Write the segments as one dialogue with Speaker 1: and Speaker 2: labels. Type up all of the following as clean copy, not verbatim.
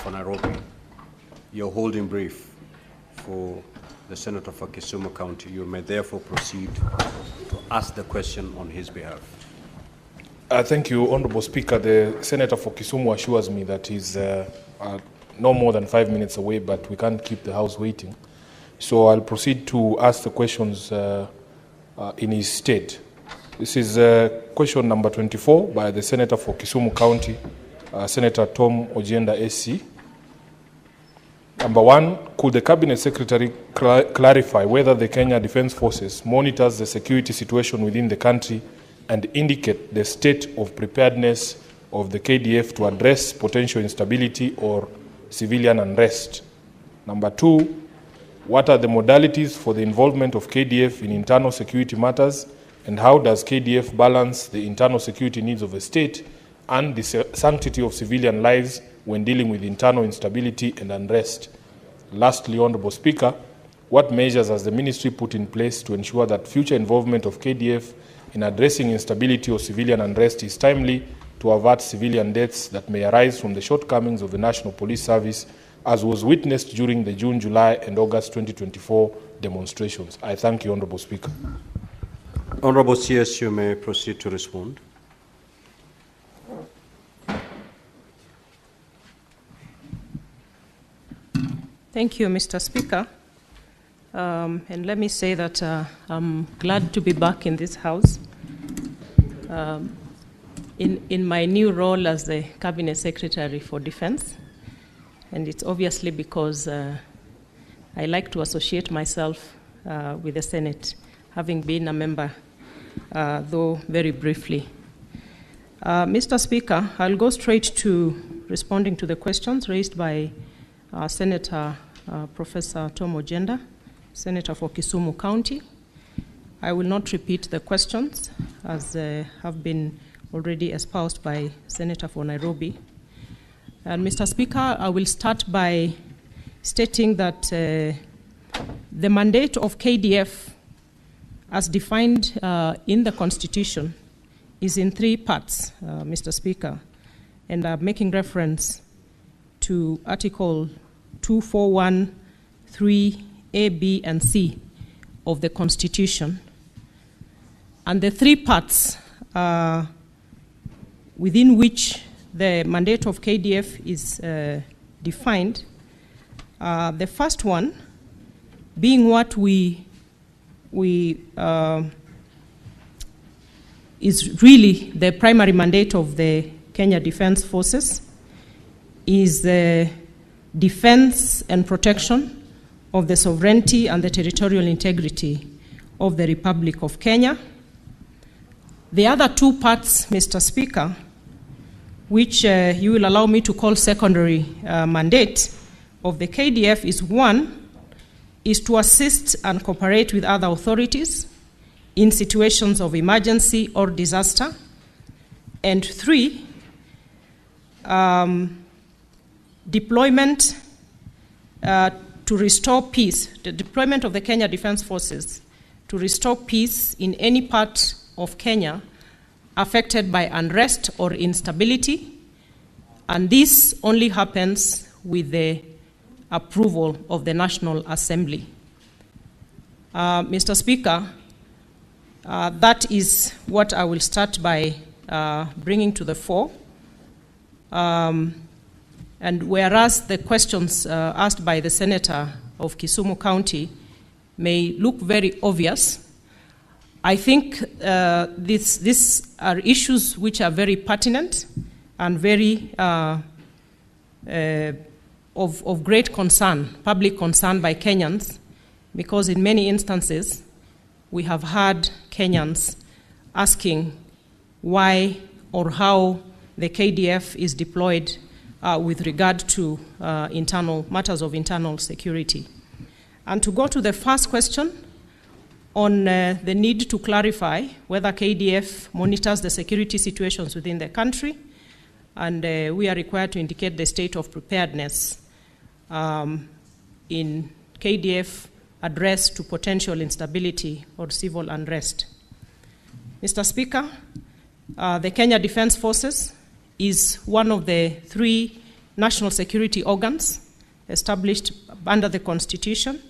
Speaker 1: for Nairobi. You're holding brief for the Senator for Kisumu County. You may therefore proceed to ask the question on his behalf.
Speaker 2: Thank you, Honorable Speaker. The Senator for Kisumu assures me that he's no more than 5 minutes away, but we can't keep the House waiting. So I'll proceed to ask the questions in his stead. This is question number 24 by the Senator for Kisumu County, Senator Tom Ojienda SC. Number 1, could the Cabinet Secretary clarify whether the Kenya Defence Forces monitors the security situation within the country and indicate the state of preparedness of the KDF to address potential instability or civilian unrest? Number 2, what are the modalities for the involvement of KDF in internal security matters, and how does KDF balance the internal security needs of a state and the sanctity of civilian lives when dealing with internal instability and unrest? Lastly, Honorable Speaker, what measures has the ministry put in place to ensure that future involvement of KDF in addressing instability or civilian unrest is timely to avert civilian deaths that may arise from the shortcomings of the National Police Service, as was witnessed during the June, July, and August 2024 demonstrations? I thank you, Honorable Speaker.
Speaker 1: Honorable CS, you may proceed to respond.
Speaker 3: Thank you, Mr. Speaker. And let me say that I'm glad to be back in this House in my new role as the Cabinet Secretary for Defense. And it's obviously because I like to associate myself with the Senate, having been a member, though very briefly. Mr. Speaker, I'll go straight to responding to the questions raised by Senator Professor Tom Ojienda, Senator for Kisumu County. I will not repeat the questions as have been already espoused by Senator for Nairobi. And Mr. Speaker, I will start by stating that the mandate of KDF as defined in the Constitution is in 3 parts, Mr. Speaker. And I'm making reference to Article 241, 3, A, B, and C of the Constitution. And the 3 parts within which the mandate of KDF is defined. The first one being what we is really the primary mandate of the Kenya Defence Forces, is the defense and protection of the sovereignty and the territorial integrity of the Republic of Kenya. The other 2 parts, Mr. Speaker, which you will allow me to call secondary mandate of the KDF, is 1, is to assist and cooperate with other authorities in situations of emergency or disaster. And 3, deployment to restore peace, the deployment of the Kenya Defence Forces to restore peace in any part of Kenya affected by unrest or instability, and this only happens with the approval of the National Assembly. Mr. Speaker, that is what I will start by bringing to the fore. And whereas the questions asked by the Senator of Kisumu County may look very obvious, I think these are issues which are very pertinent and very of great concern, public concern by Kenyans, because in many instances we have heard Kenyans asking why or how the KDF is deployed with regard to internal matters of internal security. And to go to the first question on the need to clarify whether KDF monitors the security situations within the country, and we are required to indicate the state of preparedness in KDF address to potential instability or civil unrest. Mr. Speaker, the Kenya Defence Forces is one of the 3 national security organs established under the Constitution.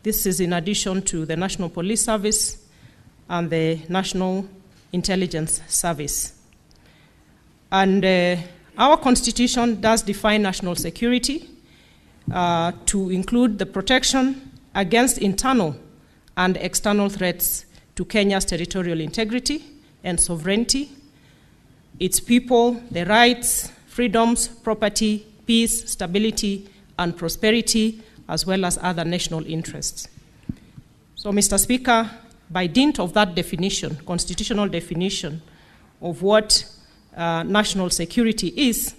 Speaker 3: This is in addition to the National Police Service and the National Intelligence Service. And our Constitution does define national security to include the protection against internal and external threats to Kenya's territorial integrity and sovereignty, its people, their rights, freedoms, property, peace, stability, and prosperity, as well as other national interests. So, Mr. Speaker, by dint of that definition, constitutional definition of what national security is,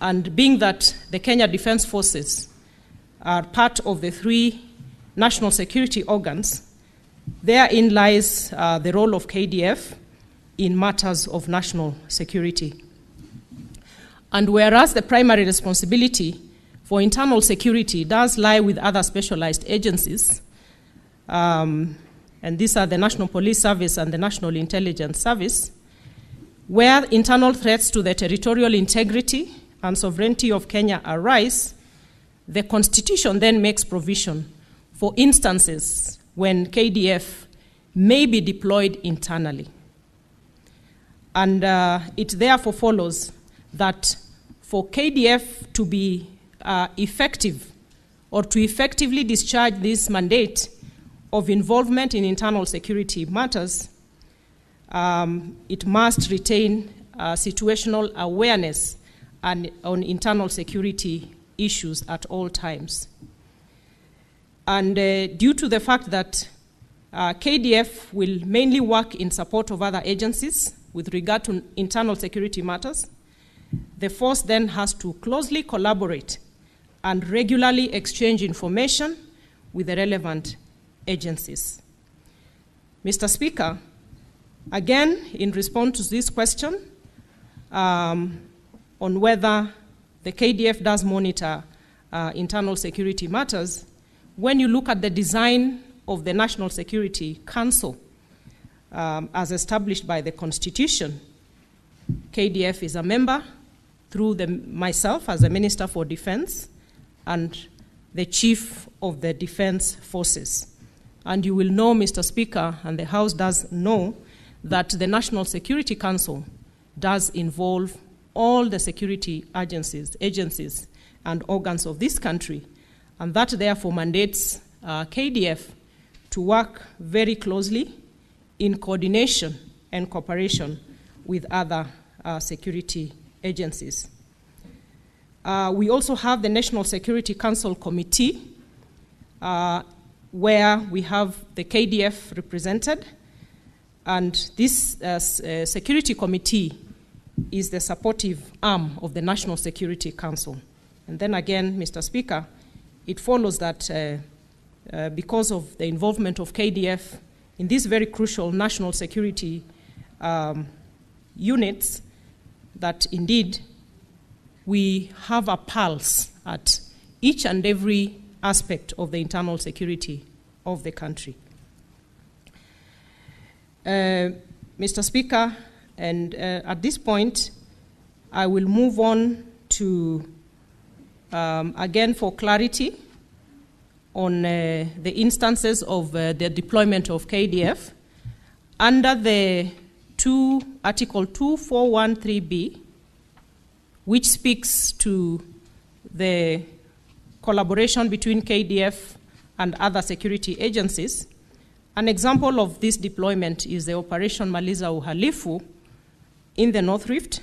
Speaker 3: and being that the Kenya Defence Forces are part of the three national security organs, therein lies the role of KDF in matters of national security. And whereas the primary responsibility for internal security does lie with other specialized agencies, and these are the National Police Service and the National Intelligence Service, where internal threats to the territorial integrity and sovereignty of Kenya arise, the Constitution then makes provision for instances when KDF may be deployed internally. And it therefore follows that for KDF to be effective or to effectively discharge this mandate of involvement in internal security matters, it must retain situational awareness on internal security issues at all times. And due to the fact that KDF will mainly work in support of other agencies with regard to internal security matters, the force then has to closely collaborate and regularly exchange information with the relevant agencies. Mr. Speaker, again, in response to this question on whether the KDF does monitor internal security matters, when you look at the design of the National Security Council as established by the Constitution, KDF is a member through myself as a Minister for Defense and the Chief of the Defense Forces. And you will know, Mr. Speaker, and the House does know, that the National Security Council does involve all the security agencies and organs of this country, and that therefore mandates KDF to work very closely in coordination and cooperation with other security agencies. We also have the National Security Council Committee, where we have the KDF represented, and this Security Committee is the supportive arm of the National Security Council. And then again, Mr. Speaker, it follows that because of the involvement of KDF in these very crucial national security units, that indeed we have a pulse at each and every aspect of the internal security of the country. Mr. Speaker, and at this point, I will move on to, again for clarity, on the instances of the deployment of KDF under the Article 2413B, which speaks to the collaboration between KDF and other security agencies. An example of this deployment is the Operation Maliza Uhalifu in the North Rift,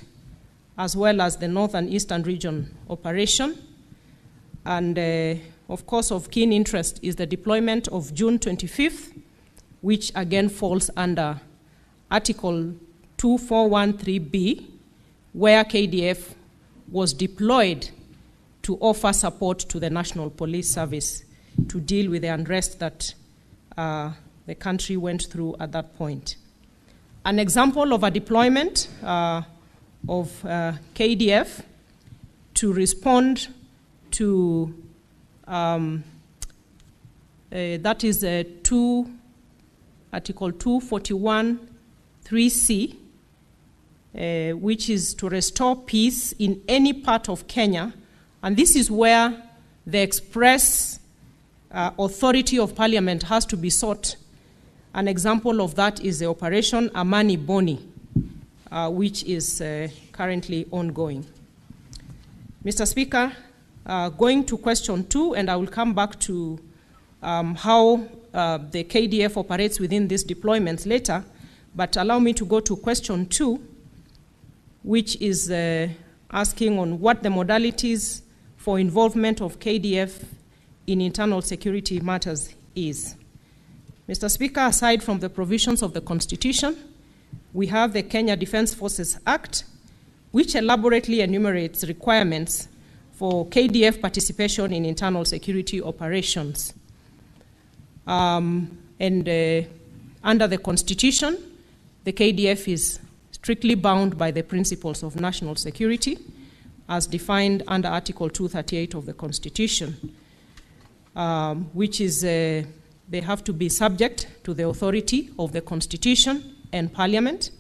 Speaker 3: as well as the North and Eastern Region operation. And of course, of keen interest is the deployment of June 25th, which again falls under Article 2413B, where KDF was deployed to offer support to the National Police Service to deal with the unrest that the country went through at that point. An example of a deployment of KDF to respond to that is Article 241(3)(c), which is to restore peace in any part of Kenya And this is where the express authority of Parliament has to be sought. An example of that is the Operation Amani Boni, which is currently ongoing. Mr. Speaker, going to question 2, and I will come back to how the KDF operates within these deployments later, but allow me to go to question 2, which is asking on what the modalities for involvement of KDF in internal security matters is. Mr. Speaker, aside from the provisions of the Constitution, we have the Kenya Defence Forces Act, which elaborately enumerates requirements for KDF participation in internal security operations. Under the Constitution, the KDF is strictly bound by the principles of national security as defined under Article 238 of the Constitution, which is they have to be subject to the authority of the Constitution and Parliament,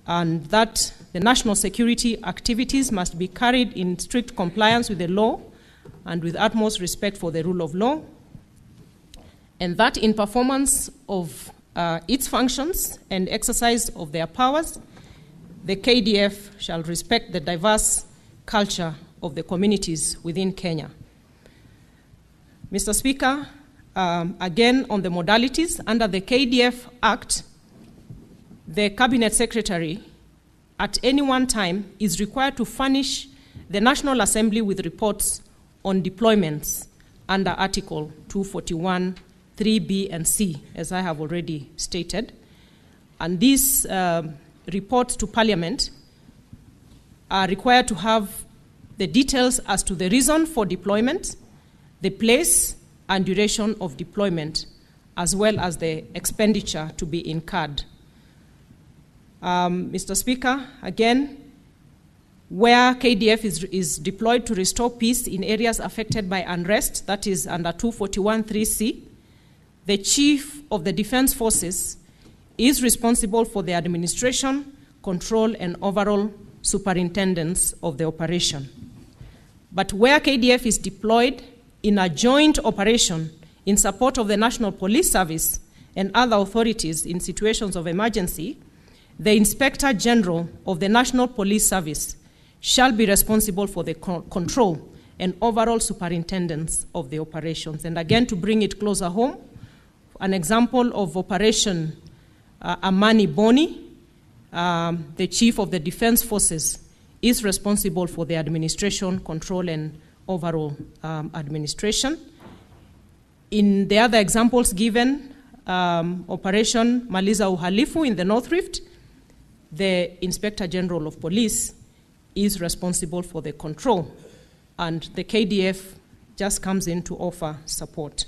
Speaker 3: and that the national security activities must be carried in strict compliance with the law and with utmost respect for the rule of law, and that in performance of its functions and exercise of their powers, the KDF shall respect the diverse culture of the communities within Kenya. Mr. Speaker, again on the modalities, under the KDF Act, the Cabinet Secretary at any one time is required to furnish the National Assembly with reports on deployments under Article 241, 3B and C, as I have already stated. And these reports to Parliament are required to have the details as to the reason for deployment, the place and duration of deployment, as well as the expenditure to be incurred. Mr. Speaker, again, where KDF is deployed to restore peace in areas affected by unrest, that is under 241(3)(c), the Chief of the Defense Forces is responsible for the administration, control, and overall superintendence of the operation. But where KDF is deployed in a joint operation in support of the National Police Service and other authorities in situations of emergency, the Inspector General of the National Police Service shall be responsible for the control and overall superintendence of the operations. And again, to bring it closer home, an example of Operation Amani Boni, the Chief of the Defense Forces is responsible for the administration, control, and overall administration. In the other examples given, Operation Maliza Uhalifu in the North Rift, the Inspector General of Police is responsible for the control, and the KDF just comes in to offer support.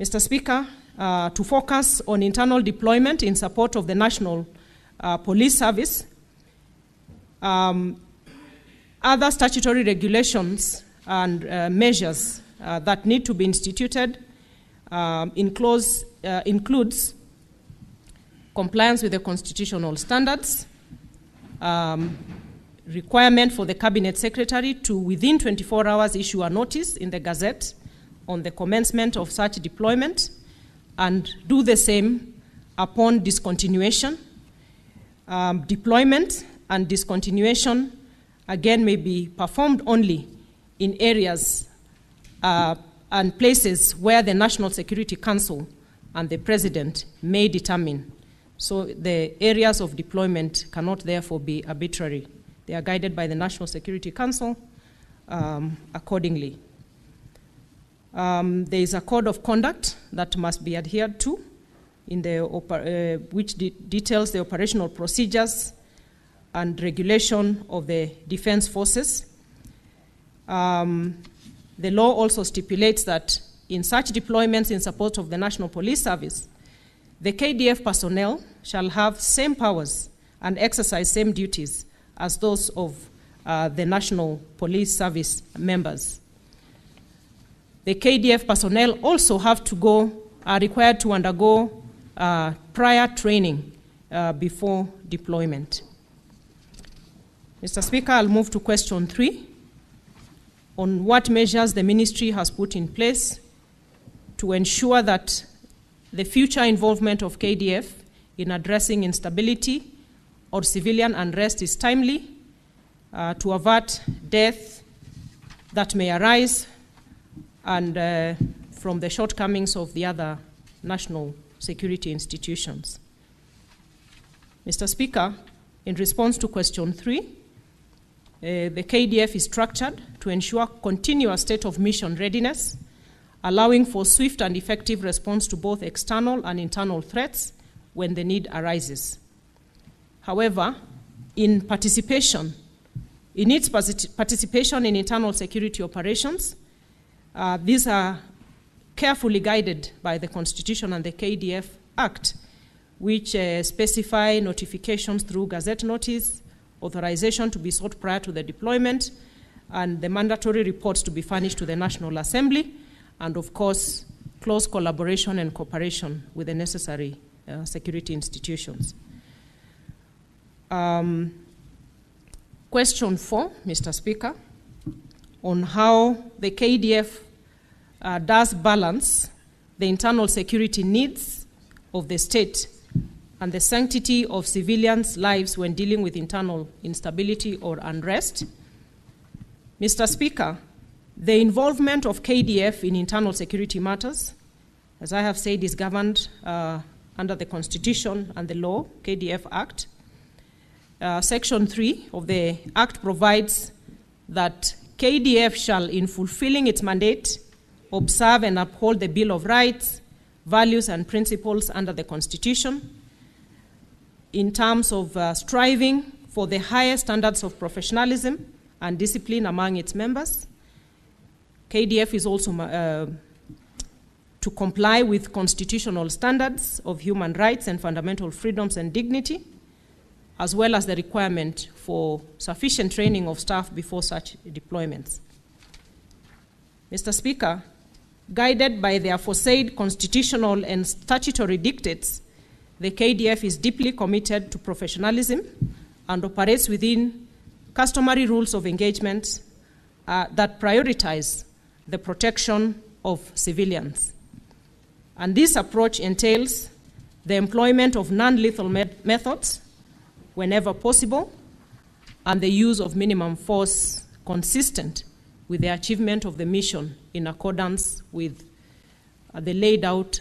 Speaker 3: Mr. Speaker, to focus on internal deployment in support of the National Police Service, other statutory regulations and measures that need to be instituted includes compliance with the constitutional standards, requirement for the Cabinet Secretary to, within 24 hours, issue a notice in the Gazette on the commencement of such deployment, and do the same upon discontinuation. Deployment and discontinuation, again, may be performed only in areas and places where the National Security Council and the President may determine. So the areas of deployment cannot therefore be arbitrary. They are guided by the National Security Council accordingly. There is a code of conduct that must be adhered to, in the which details the operational procedures and regulation of the defense forces. The law also stipulates that in such deployments in support of the National Police Service, the KDF personnel shall have same powers and exercise same duties as those of the National Police Service members. The KDF personnel also are required to undergo prior training before deployment. Mr. Speaker, I'll move to question 3. on what measures the ministry has put in place to ensure that the future involvement of KDF in addressing instability or civilian unrest is timely, to avert death that may arise and from the shortcomings of the other national security institutions. Mr. Speaker, in response to question 3, the KDF is structured to ensure continuous state of mission readiness, allowing for swift and effective response to both external and internal threats when the need arises. However, in its participation in internal security operations, these are carefully guided by the Constitution and the KDF Act, which specify notifications through gazette notice, authorization to be sought prior to the deployment, and the mandatory reports to be furnished to the National Assembly, and of course, close collaboration and cooperation with the necessary security institutions. Question 4, Mr. Speaker, on how the KDF does balance the internal security needs of the state and the sanctity of civilians' lives when dealing with internal instability or unrest. Mr. Speaker, the involvement of KDF in internal security matters, as I have said, is governed under the Constitution and the law, KDF Act. Section 3 of the Act provides that KDF shall, in fulfilling its mandate, observe and uphold the Bill of Rights, values and principles under the Constitution in terms of striving for the highest standards of professionalism and discipline among its members. KDF is also to comply with constitutional standards of human rights and fundamental freedoms and dignity, as well as the requirement for sufficient training of staff before such deployments. Mr. Speaker, guided by the aforesaid constitutional and statutory dictates, the KDF is deeply committed to professionalism and operates within customary rules of engagement that prioritize the protection of civilians. And this approach entails the employment of non-lethal methods whenever possible, and the use of minimum force consistent with the achievement of the mission in accordance with the laid out